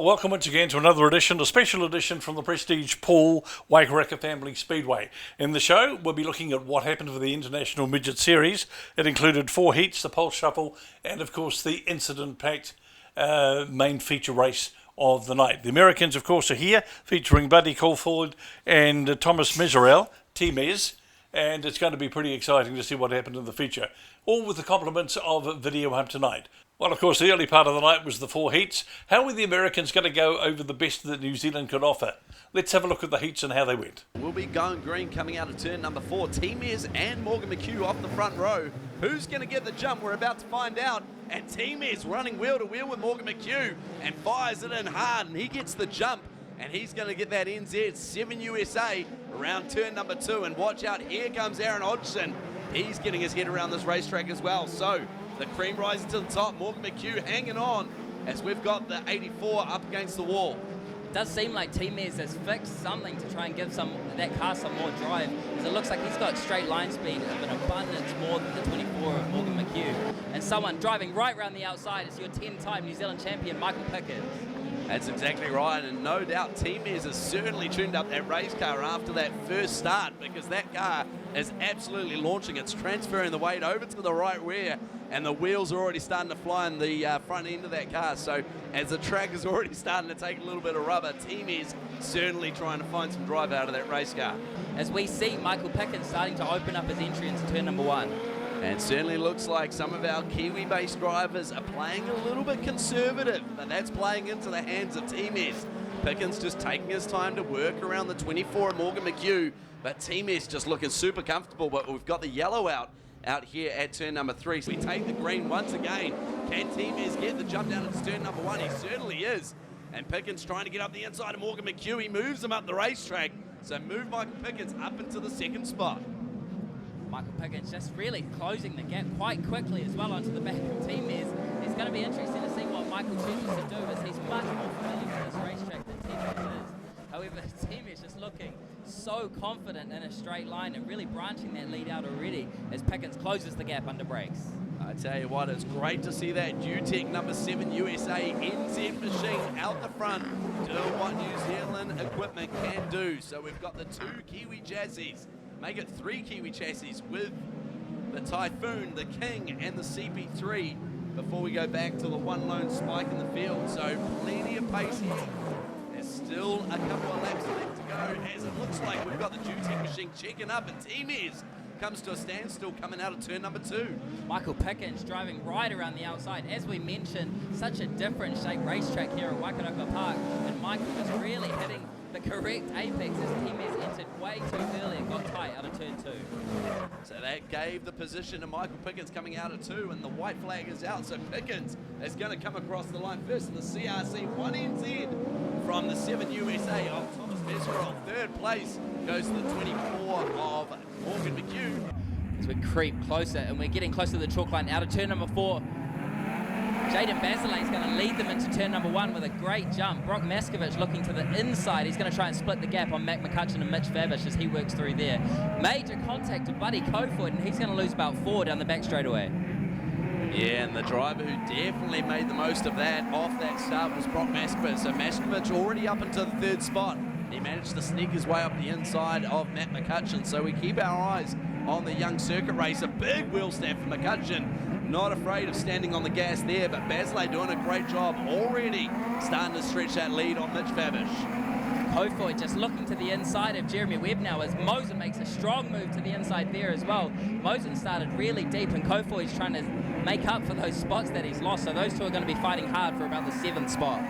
Well, welcome once again to another edition, a special edition from the Prestige Pool Waikaraka Family Speedway. In the show, we'll be looking at what happened for the International Midget Series. It included 4 heats, the pulse shuffle, and of course the incident-packed main feature race of the night. The Americans, of course, are here, featuring Buddy Kofoid and Thomas Meserel, T-Mez, and it's going to be pretty exciting to see what happened in the feature. All with the compliments of Video Hub tonight. Well, of course, the early part of the night was the 4 heats. How were the Americans going to go over the best that New Zealand could offer? Let's have a look at the heats and how they went. We'll be going green coming out of turn number 4. T-Mez and Morgan McHugh off the front row. Who's going to get the jump? We're about to find out. And T-Mez running wheel to wheel with Morgan McHugh and fires it in hard, and he gets the jump. And he's going to get that NZ 7 USA around turn number 2. And watch out, here comes Aaron Hodgson. He's getting his head around this racetrack as well. So the cream rising to the top. Morgan McHugh hanging on as we've got the 84 up against the wall. It does seem like T-Mez has fixed something to try and give that car some more drive, as it looks like he's got straight line speed of an abundance more than the 24 of Morgan McHugh. And someone driving right around the outside is your 10-time New Zealand champion, Michael Pickens. That's exactly right, and no doubt T-Mez has certainly tuned up that race car after that first start, because that car is absolutely launching. It's transferring the weight over to the right rear, and the wheels are already starting to fly in the front end of that car. So as the track is already starting to take a little bit of rubber, T-Mez certainly trying to find some drive out of that race car. As we see Michael Pickens starting to open up his entry into turn number 1. And certainly looks like some of our Kiwi-based drivers are playing a little bit conservative, but that's playing into the hands of T-Mez. Pickens just taking his time to work around the 24 of Morgan McHugh, but T-Mez just looking super comfortable. But we've got the yellow out here at turn number 3. So we take the green once again. Can T-Mez get the jump down into turn number 1? He certainly is. And Pickens trying to get up the inside of Morgan McHugh. He moves him up the racetrack. So move Michael Pickens up into the 2nd spot. Michael Pickens just really closing the gap quite quickly as well onto the back of T-Mez. It's going to be interesting to see what Michael chooses to do, as he's much more familiar with this racetrack than T-Mez is. However, T-Mez just looking so confident in a straight line and really branching that lead out already as Pickens closes the gap under brakes. I tell you what, it's great to see that UTEC number 7 USA NZ machine out the front doing what New Zealand equipment can do. So we've got the 2 Kiwi chassis. Make it 3 Kiwi chassis with the Typhoon, the King, and the CP3 before we go back to the one lone spike in the field. So plenty of pace here. There's still a couple of laps left to go, as it looks like we've got the UTEC machine checking up, and T-Mez comes to a standstill coming out of turn number 2. Michael Pickens driving right around the outside. As we mentioned, such a different shaped racetrack here at Waikaraka Park, and Michael was really hitting the correct apex as T-Mez entered way too early and got tight out of turn 2. So that gave the position to Michael Pickens coming out of 2, and the white flag is out. So Pickens is going to come across the line first in the CRC 1NZ from the 7 USA of Thomas Meserel. 3rd place goes to the 24 of Morgan McHugh. As we creep closer, and we're getting closer to the chalk line out of turn number 4. Jaden Basilay is going to lead them into turn number 1 with a great jump. Brock Maskovich looking to the inside. He's going to try and split the gap on Mac McCutcheon and Mitch Favish as he works through there. Major contact to Buddy Kofoid, and he's going to lose about 4 down the back straightaway. Yeah, and the driver who definitely made the most of that off that start was Brock Maskovich. So Maskovich already up into the 3rd spot. He managed to sneak his way up the inside of Matt McCutcheon. So we keep our eyes on the young circuit racer. Big wheel snap for McCutcheon. Not afraid of standing on the gas there, but Basilay doing a great job already, starting to stretch that lead on Mitch Favish. Kofoid just looking to the inside of Jeremy Webb now as Mosen makes a strong move to the inside there as well. Mosen started really deep, and Kofoid's trying to make up for those spots that he's lost, so those two are going to be fighting hard for about the 7th spot.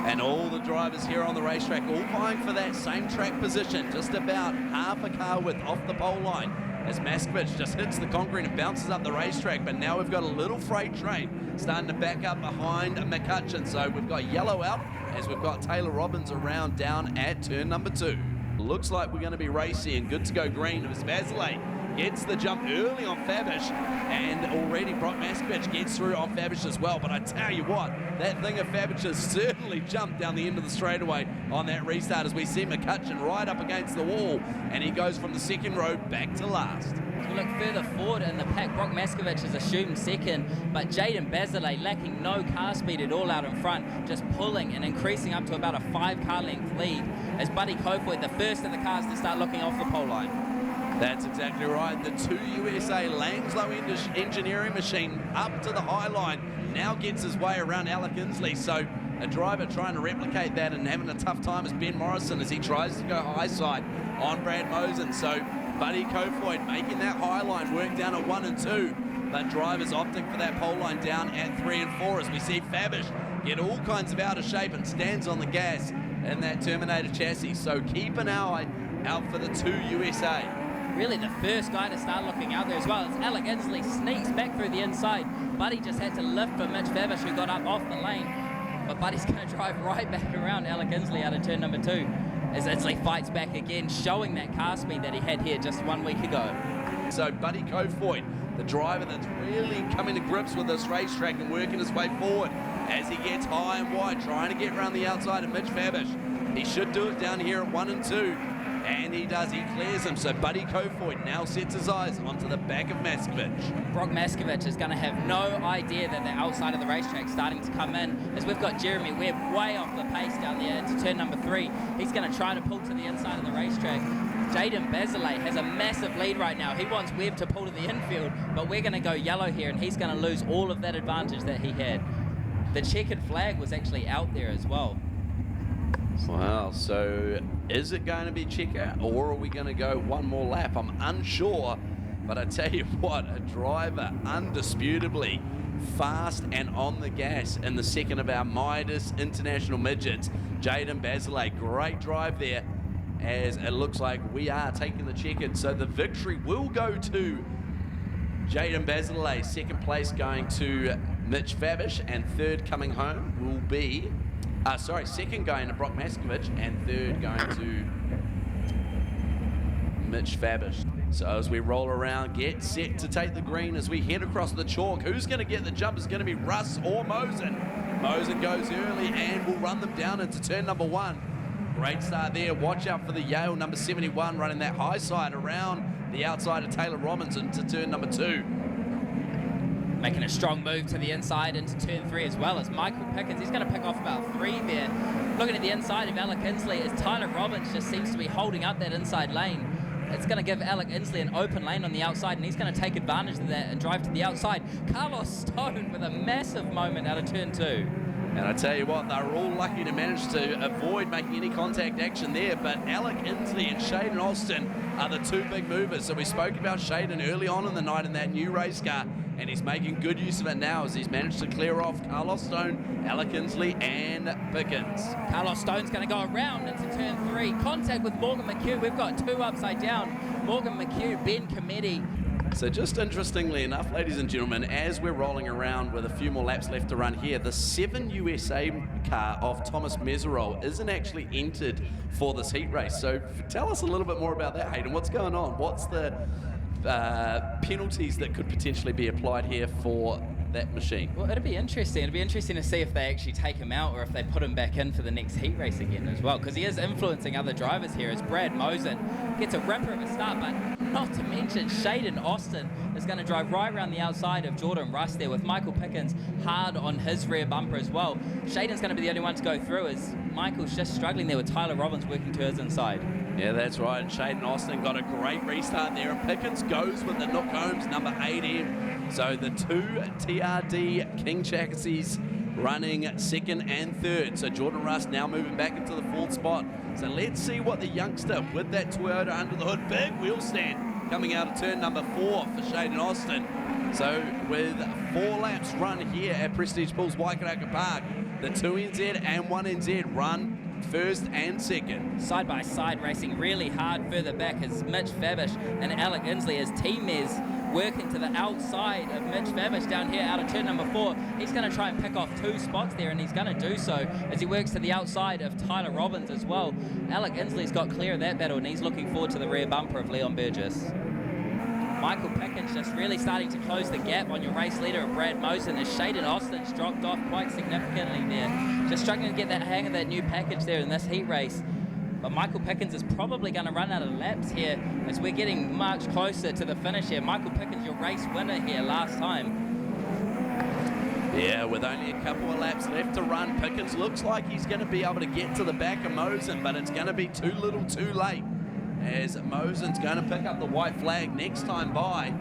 And all the drivers here on the racetrack all vying for that same track position, just about half a car width off the pole line, as Maskovich just hits the concrete and bounces up the racetrack. But now we've got a little freight train starting to back up behind McCutcheon. So we've got yellow out as we've got Taylor Robbins around down at turn number 2. Looks like we're going to be racing and good to go green as Basilay gets the jump early on Favish, and already Brock Maskovich gets through on Favish as well. But I tell you what, that thing of Favish has certainly jumped down the end of the straightaway on that restart as we see McCutcheon right up against the wall, and he goes from the 2nd row back to last. As we look further forward in the pack, Brock Maskovich is assumed second, but Jaden Bazilay lacking no car speed at all out in front, just pulling and increasing up to about a 5-car length lead as Buddy Kofoid, the first of the cars to start looking off the pole line. That's exactly right. The 2 USA Langslow engineering machine up to the high line now gets his way around Alec Insley. So a driver trying to replicate that and having a tough time is Ben Morrison as he tries to go high side on Brad Mosen. So Buddy Kofoid making that high line work down at 1 and 2. But drivers opting for that pole line down at 3 and 4 as we see Fabish get all kinds of out of shape and stands on the gas in that Terminator chassis. So keep an eye out for the 2 USA. Really the first guy to start looking out there as well. As Alec Insley sneaks back through the inside. Buddy just had to lift for Mitch Fabish, who got up off the lane. But Buddy's going to drive right back around Alec Insley out of turn number 2. As Insley fights back again, showing that car speed that he had here just 1 week ago. So Buddy Kofoid, the driver that's really coming to grips with this racetrack and working his way forward as he gets high and wide, trying to get around the outside of Mitch Fabish. He should do it down here at 1 and 2. And he does, he clears him. So Buddy Kofoid now sets his eyes onto the back of Maskovich. Brock Maskovich is going to have no idea that the outside of the racetrack is starting to come in, as we've got Jeremy Webb way off the pace down there into turn number 3. He's going to try to pull to the inside of the racetrack. Jaden Bazilay has a massive lead right now. He wants Webb to pull to the infield, but we're going to go yellow here, and he's going to lose all of that advantage that he had. The checkered flag was actually out there as well. Wow, so is it going to be checker or are we going to go one more lap? I'm unsure, but I tell you what, a driver undisputably fast and on the gas in the second of our Midas International Midgets. Jaden Bazilay, great drive there as it looks like we are taking the checkered. So the victory will go to Jaden Bazilay, second place going to Mitch Fabish, and third coming home will be second going to Brock Maskovich, and third going to Mitch Fabish. So as we roll around, get set to take the green as we head across the chalk. Who's going to get the jump? Is going to be Russ or Mosen. Mosen goes early and will run them down into turn number 1. Great start there. Watch out for the Yale number 71 running that high side around the outside of Taylor Robbins into turn number 2. Making a strong move to the inside into turn 3 as well as Michael Pickens. He's going to pick off about 3 there. Looking at the inside of Alec Insley as Tyler Robbins just seems to be holding up that inside lane. It's going to give Alec Insley an open lane on the outside, and he's going to take advantage of that and drive to the outside. Carlos Stone with a massive moment out of turn 2. And I tell you what, they're all lucky to manage to avoid making any contact action there, but Alec Insley and Shaden Austin are the 2 big movers. So we spoke about Shaden early on in the night in that new race car, and he's making good use of it now as he's managed to clear off Carlos Stone, Alec Insley, and Pickens. Carlos Stone's going to go around into turn 3. Contact with Morgan McHugh. We've got 2 upside down. Morgan McHugh, Ben Committee. So just interestingly enough, ladies and gentlemen, as we're rolling around with a few more laps left to run here, the 7 USA car of Thomas Meserole isn't actually entered for this heat race. So tell us a little bit more about that, Hayden. What's going on? What's the penalties that could potentially be applied here for that machine? Well, it'll be interesting. It'll be interesting to see if they actually take him out or if they put him back in for the next heat race again as well, because he is influencing other drivers here as Brad Mosen gets a ripper of a start, but not to mention Shaden Austin is going to drive right around the outside of Jordan Russ there with Michael Pickens hard on his rear bumper as well. Shaden's going to be the only one to go through as Michael's just struggling there with Tyler Robbins working to his inside. Yeah, that's right. And Shaden Austin got a great restart there, and Pickens goes with the Nook Holmes number 8M. So the 2 TRD King chassis running second and third. So Jordan Russ now moving back into the 4th spot. So let's see what the youngster with that Toyota under the hood, big wheel stand coming out of turn number 4 for Shaden Austin. So with 4 laps run here at Prestige Pools Waikaraka Park, the 2NZ and 1NZ run first and second. Side-by-side racing really hard further back as Mitch Fabish and Alec Insley as teammates working to the outside of Mitch Fabish down here out of turn number 4. He's going to try and pick off 2 spots there, and he's going to do so as he works to the outside of Tyler Robbins as well. Alec Insley's got clear of that battle, and he's looking forward to the rear bumper of Leon Burgess. Michael Pickens just really starting to close the gap on your race leader of Brad Mosen as Shaden Austin's dropped off quite significantly there. Just struggling to get that hang of that new package there in this heat race. But Michael Pickens is probably going to run out of laps here as we're getting much closer to the finish here. Michael Pickens, your race winner here last time. Yeah, with only a couple of laps left to run, Pickens looks like he's going to be able to get to the back of Mosen, but it's going to be too little too late, as Mosen's going to pick up the white flag next time by.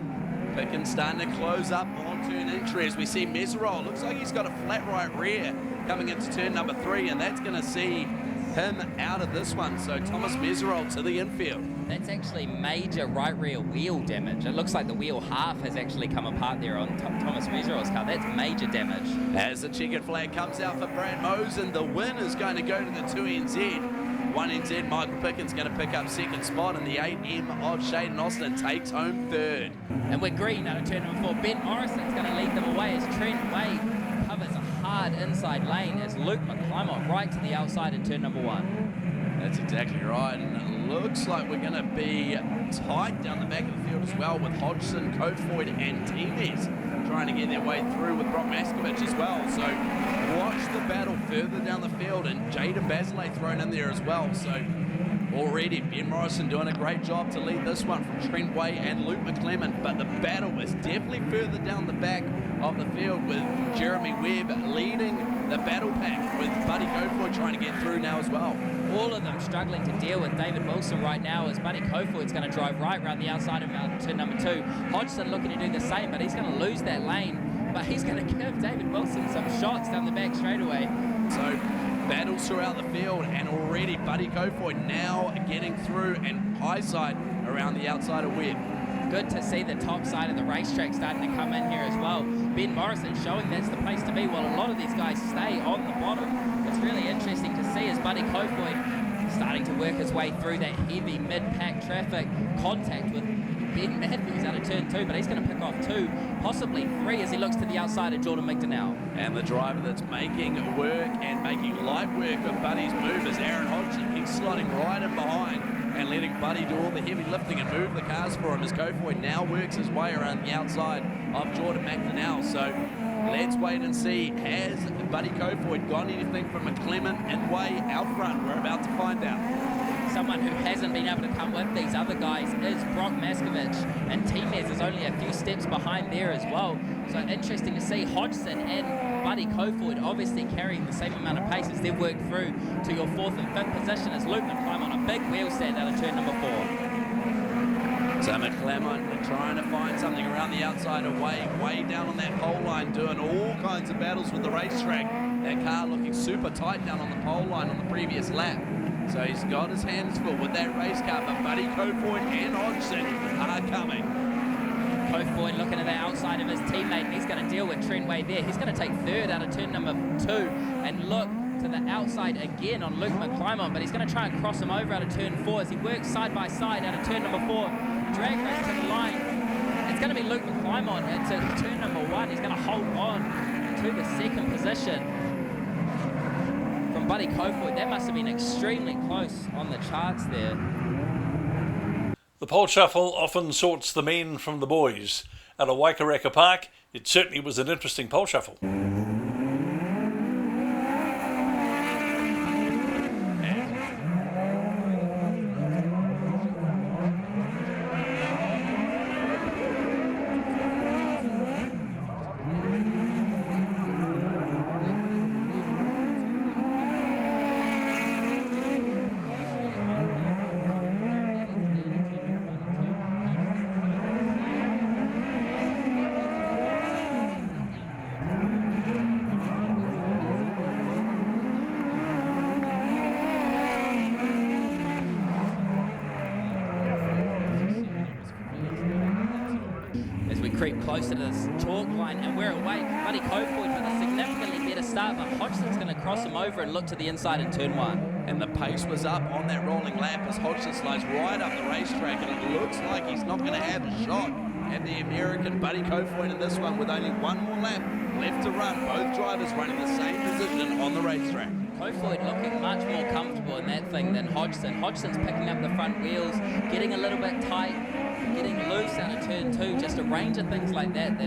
Pickens starting to close up onto an entry as we see Meserol. Looks like he's got a flat right rear coming into turn number 3, and that's going to see him out of this one. So Thomas Meserol to the infield. That's actually major right rear wheel damage. It looks like the wheel half has actually come apart there on Thomas Meserol's car. That's major damage. As the checkered flag comes out for Brad Mosen, the win is going to go to the 2NZ. 1NZ, Michael Pickens going to pick up second spot, and the 8M of Shaden Austin takes home third. And we're green out of turn number 4. Ben Morrison's going to lead them away as Trent Way covers a hard inside lane as Luke McClymont right to the outside in turn number 1. That's exactly right, and it looks like we're going to be tight down the back of the field as well, with Hodgson, Kofoid and Temes trying to get their way through with Brock Maskovich as well. So watch the battle further down the field, and Jaden Basilay thrown in there as well. So already Ben Morrison doing a great job to lead this one from Trent Way and Luke McClymont, but the battle is definitely further down the back of the field, with Jeremy Webb leading the battle pack, with Buddy Kofoid trying to get through now as well. All of them struggling to deal with David Wilson right now, as Buddy Kofoid's going to drive right around the outside of turn number 2. Hodgson looking to do the same, but he's going to lose that lane, but he's going to give David Wilson some shots down the back straightaway. So battles throughout the field, and already Buddy Kofoid now getting through, and high side around the outside of Webb. Good to see the top side of the racetrack starting to come in here as well. Ben Morrison showing that's the place to be, while a lot of these guys stay on the bottom. It's really interesting to see as Buddy Kofoid starting to work his way through that heavy mid-pack traffic, contact with Ben Matthews out of turn 2, but he's going to pick off 2, possibly 3, as he looks to the outside of Jordan McDonnell. And the driver that's making work and making light work of Buddy's move is Aaron Hodgson. He's slotting right in behind and letting Buddy do all the heavy lifting and move the cars for him, as Kofoid now works his way around the outside of Jordan McDonnell. So let's wait and see, has Buddy Kofoid got anything from McClymont and Way out front? We're about to find out. Someone who hasn't been able to come with these other guys is Brock Maskovich, and Temes is only a few steps behind there as well. So interesting to see Hodgson and Buddy Kofoid obviously carrying the same amount of pace as they've worked through to your 4th and 5th position, as Luke McClymont on a big wheel stand out of turn number 4. So McClymont trying to find something around the outside of way down on that pole line, doing all kinds of battles with the racetrack. That car looking super tight down on the pole line on the previous lap. So he's got his hands full with that race car, but Buddy Kofoid and Hodgson are coming. Kofoid looking at the outside of his teammate, and he's going to deal with Trent Way there. He's going to take 3rd out of turn number 2 and look to the outside again on Luke McClymont, but he's going to try and cross him over out of turn 4 as he works side by side out of turn number 4. Drag race to the line. It's going to be Luke McClymont into turn number 1. He's going to hold on to the 2nd position from Buddy Kofoid. That must have been extremely close on the charts there. The pole shuffle often sorts the men from the boys. At a Waikaraka Park, it certainly was an interesting pole shuffle. Creep closer to this chalk line, and we're away. Buddy Kofoid with a significantly better start, but Hodgson's going to cross him over and look to the inside in turn 1. And the pace was up on that rolling lap as Hodgson slides right up the racetrack, and it looks like he's not going to have a shot at the American Buddy Kofoid in this one, with only one more lap left to run. Both drivers running the same position on the racetrack. Kofoid looking much more comfortable in that thing than Hodgson. Hodgson's picking up the front wheels, getting a little bit tight, getting loose out of turn 2, just a range of things like that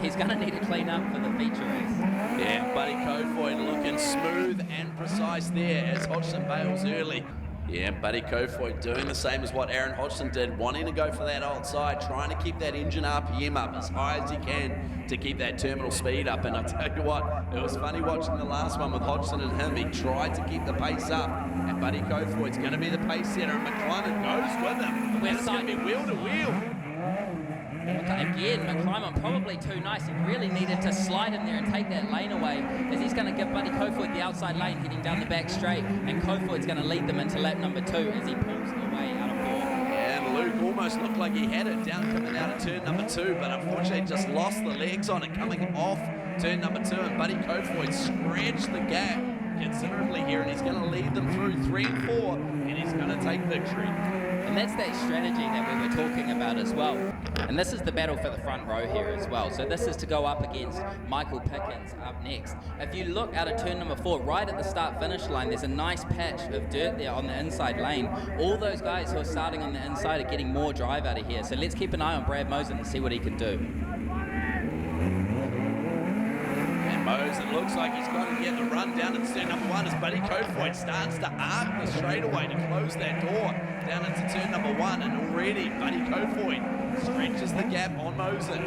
he's going to need to clean up for the feature race. Yeah, Buddy Kofoid looking smooth and precise there as Hodgson bails early. Yeah, Buddy Kofoid doing the same as what Aaron Hodgson did, wanting to go for that outside, trying to keep that engine RPM up as high as he can to keep that terminal speed up. And I'll tell you what, it was funny watching the last one with Hodgson and him. He tried to keep the pace up, and Buddy Kofoid's going to be the pace setter, and McClymont goes with him. It's going to be wheel to wheel. Again, McClymont probably too nice. He really needed to slide in there and take that lane away, as he's going to give Buddy Kofoid the outside lane heading down the back straight, and Kofoid's going to lead them into lap number 2 as he pulls away out of 4. Yeah, and Luke almost looked like he had it down coming out of turn number 2, but unfortunately just lost the legs on it coming off turn number 2, and Buddy Kofoid stretched the gap considerably here, and he's going to lead them through 3 and 4, and he's going to take victory. And that's that strategy that we were talking about as well. And this is the battle for the front row here as well. So this is to go up against Michael Pickens up next. If you look out of turn number 4, right at the start-finish line, there's a nice patch of dirt there on the inside lane. All those guys who are starting on the inside are getting more drive out of here. So let's keep an eye on Brad Mosen and see what he can do. It looks like he's going to get the run down into turn number 1 as Buddy Kofoid starts to arc the straightaway to close that door down into turn number 1, and already Buddy Kofoid stretches the gap on Mosen.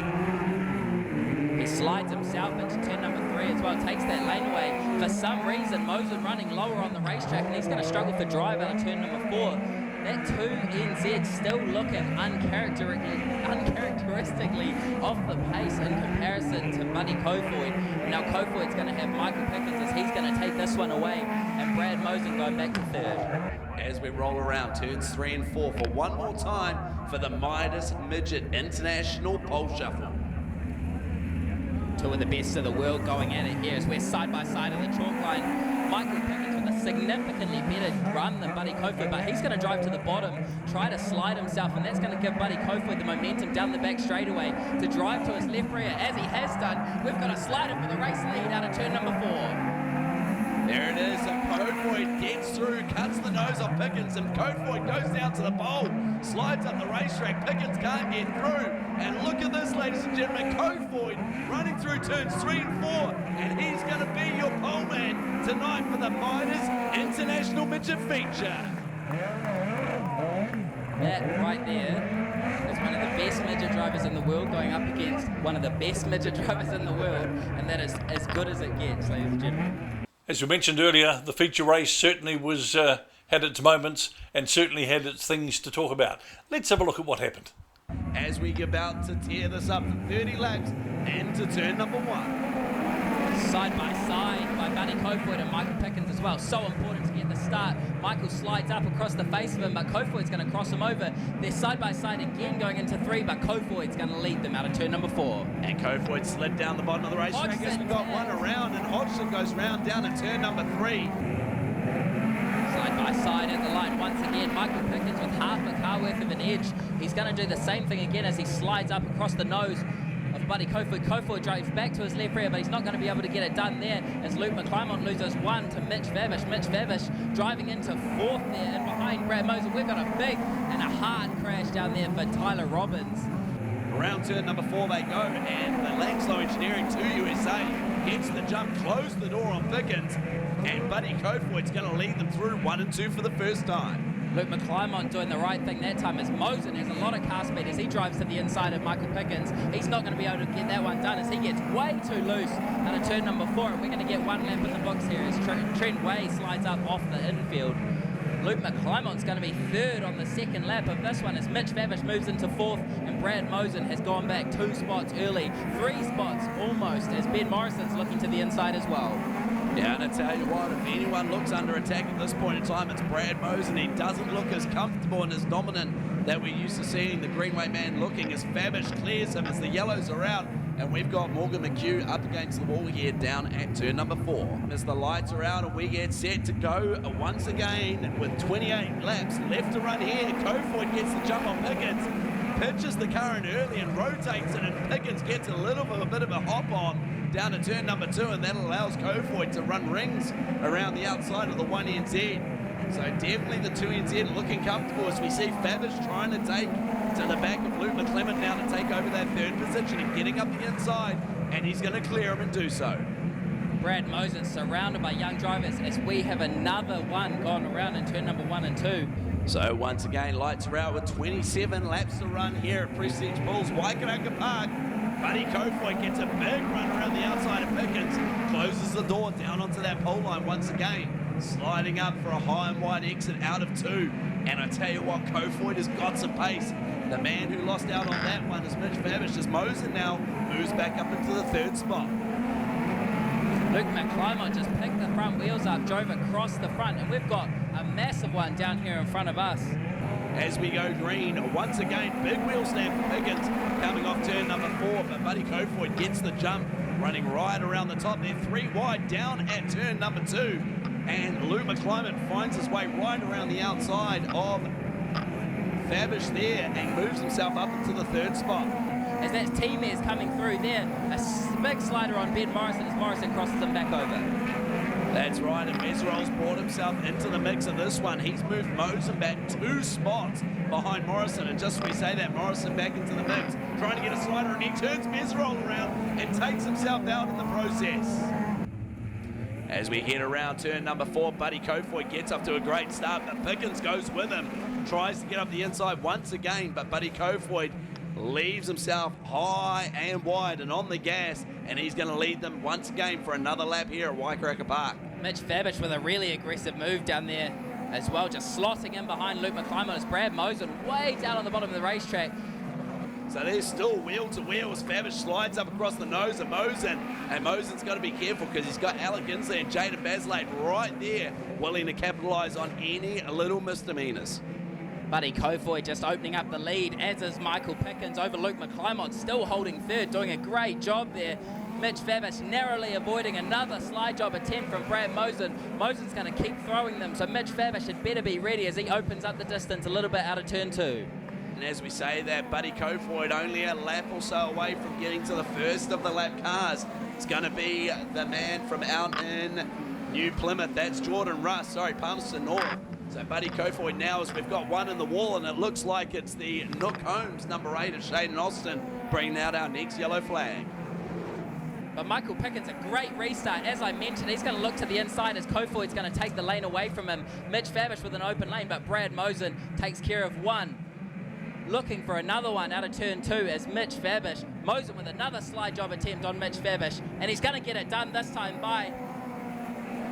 He slides himself into turn number 3 as well, takes that lane away. For some reason, Mosen running lower on the racetrack, and he's going to struggle for drive out of turn number 4. That 2NZ still looking uncharacteristically off the pace in comparison to Buddy Kofoid. Now Kofoid's going to have Michael Pickens as he's going to take this one away, and Brad Mosen going back to 3rd. As we roll around turns 3 and 4 for one more time for the Midas Midget International Pole Shuffle. 2 of the best of the world going at it here as we're side by side on the chalk line. Michael Pickens with a significantly better run than Buddy Kofoid, but he's going to drive to the bottom, try to slide himself, and that's going to give Buddy Kofoid the momentum down the back straightaway to drive to his left rear, as he has done. We've got a slider for the race lead out of turn number 4. There it is, and Kofoid gets through, cuts the nose off Pickens, and Kofoid goes down to the pole, slides up the racetrack. Pickens can't get through, and look at this, ladies and gentlemen, Kofoid running through turns 3 and 4, and he's going to be your pole man tonight for the Midas International Midget feature. That right there is one of the best midget drivers in the world going up against one of the best midget drivers in the world, and that is as good as it gets, ladies and gentlemen. As we mentioned earlier, the feature race certainly was had its moments and certainly had its things to talk about. Let's have a look at what happened. As we get about to tear this up for 30 laps and to turn number 1. Side by side by Buddy Kofoid and Michael Pickens as well. So important to get the start. Michael slides up across the face of him, but Kofoid's going to cross him over. They're side by side again going into 3, but Kofoid's going to lead them out of turn number 4. And Kofoid slid down the bottom of the racetrack as we got one around, and Hodgson goes round down at turn number 3. Side by side at the line once again. Michael Pickens with half a car worth of an edge. He's going to do the same thing again as he slides up across the nose of Buddy Kofoid. Kofoid drives back to his left rear, but he's not going to be able to get it done there as Luke McClymont loses 1 to Mitch Vavish. Mitch Vavish driving into 4th there, and behind Brad Mosen, we've got a big and a hard crash down there for Tyler Robbins. Around turn number 4 they go, and the Langslow Engineering 2 USA gets the jump, close the door on Pickens, and Buddy Kofoid's going to lead them through 1 and 2 for the first time. Luke McClymont doing the right thing that time as Mosen has a lot of car speed as he drives to the inside of Michael Pickens. He's not going to be able to get that one done as he gets way too loose out of turn number 4, and we're going to get 1 lap in the books here as Trent Way slides up off the infield. Luke McClymont's going to be 3rd on the 2nd lap of this one as Mitch Vavish moves into 4th, and Brad Mosen has gone back 2 spots early, 3 spots almost, as Ben Morrison's looking to the inside as well. Yeah, and I tell you what, if anyone looks under attack at this point in time, it's Brad Mosen. He doesn't look as comfortable and as dominant that we're used to seeing the Greenway man looking as Vavish clears him as the yellows are out. And we've got Morgan McHugh up against the wall here down at turn number 4. As the lights are out and we get set to go once again with 28 laps left to run here. Kofoid gets the jump on Pickens, pitches the car in early and rotates it, and Pickens gets a bit of a hop on down to turn number 2, and that allows Kofoid to run rings around the outside of the 1NZ. So definitely the 2NZ looking comfortable as we see Vavish trying to take to the back of Luke McClymont now to take over that 3rd position and getting up the inside, and he's going to clear him and do so. Brad Mosen surrounded by young drivers as we have another one gone around in turn number 1 and 2. So once again, lights are out with 27 laps to run here at Prestige Bulls, Waikaraka Park. Buddy Kofoid gets a big run around the outside of Pickens, closes the door down onto that pole line once again, sliding up for a high and wide exit out of 2. And I tell you what, Kofoid has got some pace. The man who lost out on that one is Mitch Fabish, as Mosen now moves back up into the 3rd spot. Luke McClymont just picked the front wheels up, drove across the front, and we've got a massive one down here in front of us. As we go green, once again, big wheel slam for Pickens coming off turn number 4, but Buddy Kofoid gets the jump, running right around the top there, 3 wide down at turn number 2. And Luke McClymont finds his way right around the outside of Fabish there and moves himself up into the 3rd spot. As that team is coming through there, a big slider on Ben Morrison as Morrison crosses him back over. That's right, and Meserol's brought himself into the mix of this one. He's moved Mosen back 2 spots behind Morrison, and just as we say that, Morrison back into the mix, trying to get a slider, and he turns Meserol around and takes himself out in the process. As we head around turn number 4, Buddy Kofoid gets up to a great start, but Pickens goes with him, tries to get up the inside once again, but Buddy Kofoid leaves himself high and wide and on the gas, and he's going to lead them once again for another lap here at Waikaraka Park. Mitch Fabish with a really aggressive move down there as well, just slotting in behind Luke McClymont as Brad Mosen way down on the bottom of the racetrack. So there's still wheel to wheel as Fabish slides up across the nose of Mosen, and Mosen's got to be careful because he's got Alec Insley and Jaden Baslade right there willing to capitalise on any little misdemeanours. Buddy Kofoid just opening up the lead, as is Michael Pickens over Luke McClymont, still holding 3rd, doing a great job there. Mitch Fabish narrowly avoiding another slide job attempt from Brad Mosen. Mosen's going to keep throwing them, so Mitch Fabish had better be ready as he opens up the distance a little bit out of turn 2. And as we say that, Buddy Kofoid only a lap or so away from getting to the first of the lap cars. It's going to be the man from out in New Plymouth. That's Jordan Russ, Palmerston North. So Buddy Kofoid now, as we've got one in the wall, and it looks like it's the Nook Holmes, number 8 of Shaden Austin, bringing out our next yellow flag. But Michael Pickens, a great restart. As I mentioned, he's going to look to the inside as Kofoid's going to take the lane away from him. Mitch Fabish with an open lane, but Brad Mosen takes care of one. Looking for another one out of turn 2 as Mitch Fabish. Mosen with another slide job attempt on Mitch Fabish, and he's going to get it done this time by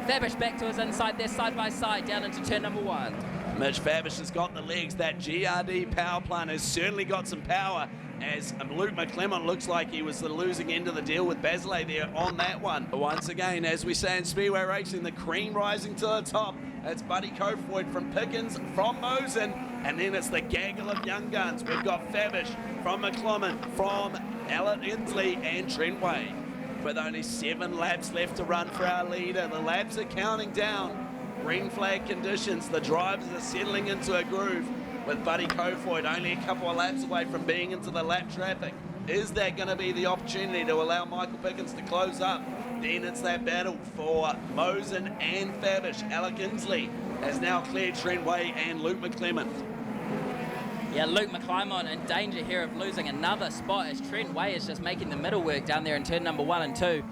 Fabish back to his inside there, side by side, down into turn number 1. Mitch Fabish has got the legs. That GRD power plant has certainly got some power, as Luke McClymont looks like he was the losing end of the deal with Basley there on that one. Once again, as we say in Speedway Racing, the cream rising to the top. It's Buddy Kofoid from Pickens, from Mosen, and then it's the gaggle of young guns. We've got Fabish from McClymont, from Alec Insley and Trent Way. With only 7 laps left to run for our leader, the laps are counting down. Green flag conditions, the drivers are settling into a groove, with Buddy Kofoid only a couple of laps away from being into the lap traffic. Is that going to be the opportunity to allow Michael Pickens to close up? Then it's that battle for Mosen and Fabish. Alec Insley has now cleared Trent Way and Luke McClymont. Yeah, Luke McClymont in danger here of losing another spot as Trent Way is just making the middle work down there in turn number 1 and 2.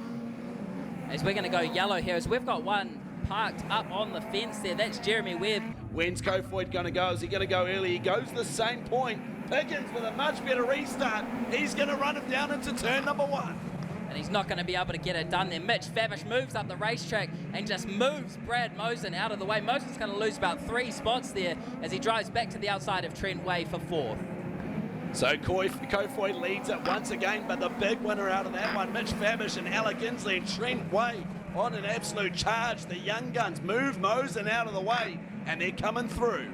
As we're going to go yellow here, as we've got one parked up on the fence there. That's Jeremy Webb. When's Kofoid going to go? Is he going to go early? He goes the same point. Pickens with a much better restart. He's going to run him down into turn number 1. And he's not going to be able to get it done there. Mitch Fabish moves up the racetrack and just moves Brad Mosen out of the way. Mosen's going to lose about 3 spots there as he drives back to the outside of Trent Way for 4th. So Kofoid leads it once again, but the big winner out of that one, Mitch Fabish and Alec Insley and Trent Way on an absolute charge. The young guns move Mosen out of the way, and they're coming through.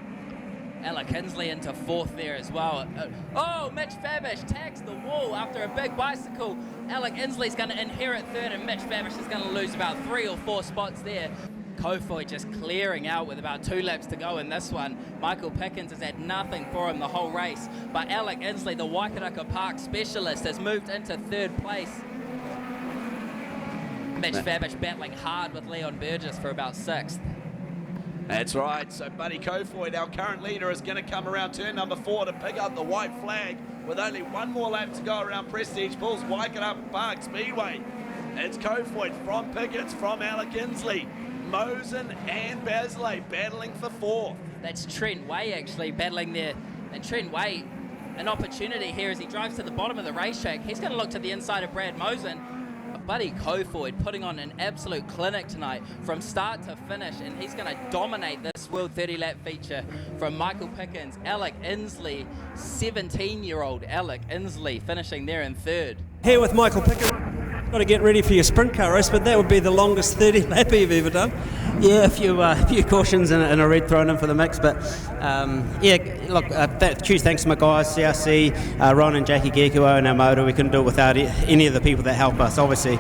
Alec Insley into 4th there as well. Oh, Mitch Fabish tags the wall after a big bicycle. Alec Insley's going to inherit 3rd, and Mitch Fabish is going to lose about 3 or 4 spots there. Kofoid just clearing out with about 2 laps to go in this one. Michael Pickens has had nothing for him the whole race, but Alec Insley, the Waikaraka Park specialist, has moved into 3rd place. Mitch Fabish battling hard with Leon Burgess for about 6th. That's right, so Buddy Kofoid, our current leader, is going to come around turn number 4 to pick up the white flag with only 1 more lap to go around Prestige Bulls Waikaraka Park Speedway. It's Kofoid from Pickens, from Alec Insley. Mosen and Basley battling for fourth. That's Trent Way actually battling there. And Trent Way, an opportunity here as he drives to the bottom of the racetrack. He's going to look to the inside of Brad Mosen. Buddy Kofoid putting on an absolute clinic tonight from start to finish, and he's going to dominate this World 30-lap feature from Michael Pickens. Alec Insley, 17-year-old Alec Insley, finishing there in third. Here with Michael Pickens. Got to get ready for your sprint car race, but that would be the longest 30-lap you've ever done. Yeah, a few cautions and a red thrown in for the mix, but huge thanks to my guys, CRC, Ron and Jackie Gekua and our motor. We couldn't do it without any of the people that help us, obviously.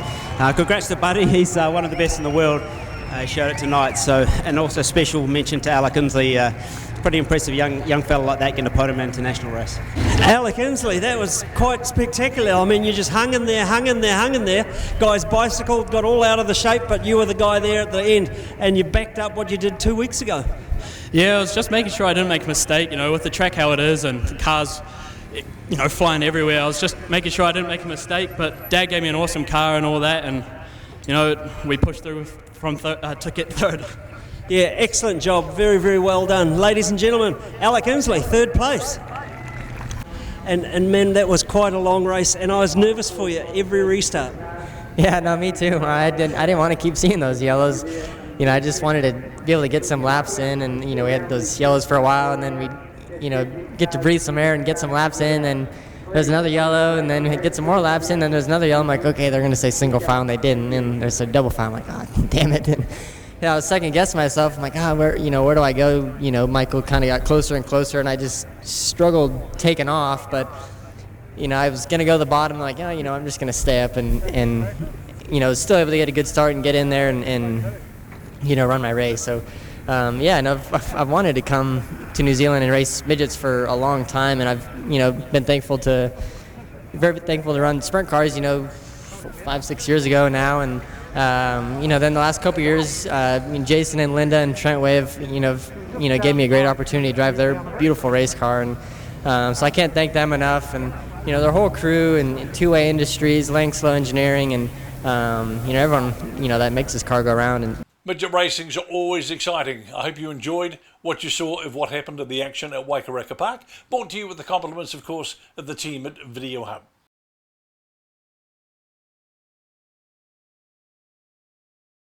Congrats to Buddy, he's one of the best in the world. He showed it tonight, and also special mention to Alec Insley. Pretty impressive young fella like that getting a podium in an international race. Alec Insley, that was quite spectacular. I mean, you just hung in there. Guy's bicycle got all out of the shape, but you were the guy there at the end, and you backed up what you did 2 weeks ago. Yeah, I was just making sure I didn't make a mistake, with the track how it is and the cars, flying everywhere. I was just making sure I didn't make a mistake, but Dad gave me an awesome car and all that, and, we pushed through to get third. Yeah, excellent job. Very, very well done. Ladies and gentlemen, Alec Insley, third place. And man, that was quite a long race, and I was nervous for you every restart. Yeah, no, me too. I didn't want to keep seeing those yellows. I just wanted to be able to get some laps in, and, we had those yellows for a while, and then we'd, get to breathe some air and get some laps in, and there's another yellow, and then we'd get some more laps in, and there's another yellow. I'm like, okay, they're going to say single file, and they didn't, and there's a double file. I'm like, oh, damn it. I was second guessing myself. I'm like, where do I go? Michael kind of got closer and closer, and I just struggled taking off. But, I was going to go to the bottom. Like, I'm just going to stay up and still able to get a good start and get in there and run my race. So, and I've wanted to come to New Zealand and race midgets for a long time, and I've, been very thankful to run sprint cars, 5-6 years ago now, and then the last couple of years, Jason and Linda and Trent Wave, gave me a great opportunity to drive their beautiful race car, and so I can't thank them enough, and their whole crew and Two-Way Industries, Langslow Engineering, and everyone that makes this car go around. And midget racing's always exciting. I hope you enjoyed what you saw of what happened in the action at Waikaraka Park. Brought to you with the compliments, of course, of the team at Video Hub.